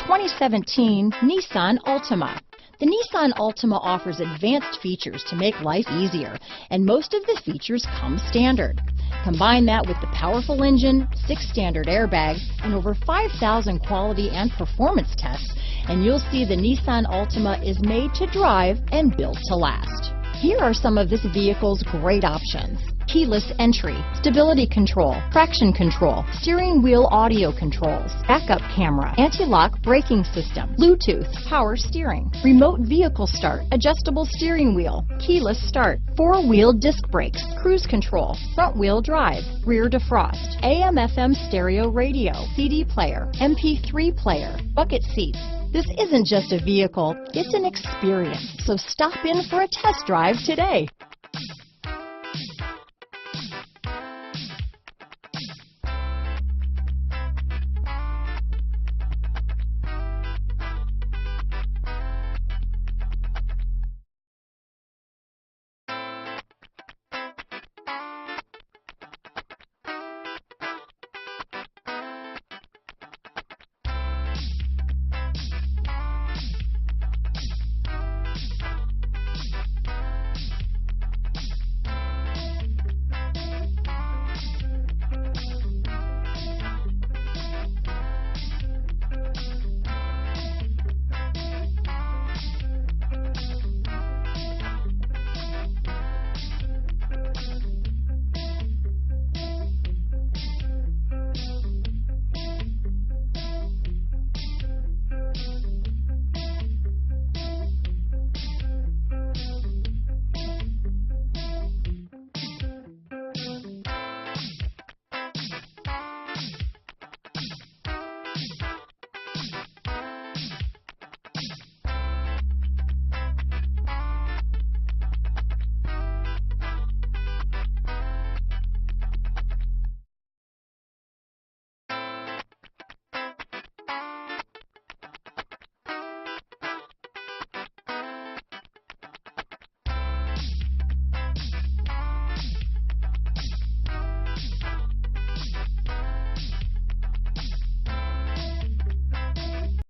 2017 Nissan Altima. The Nissan Altima offers advanced features to make life easier, and most of the features come standard. Combine that with the powerful engine, 6 standard airbags, and over 5,000 quality and performance tests, and you'll see the Nissan Altima is made to drive and built to last. Here are some of this vehicle's great options: keyless entry, stability control, traction control, steering wheel audio controls, backup camera, anti-lock braking system, Bluetooth, power steering, remote vehicle start, adjustable steering wheel, keyless start, 4-wheel disc brakes, cruise control, front wheel drive, rear defrost, AM/FM stereo radio, CD player, MP3 player, bucket seats. This isn't just a vehicle, it's an experience. So stop in for a test drive today.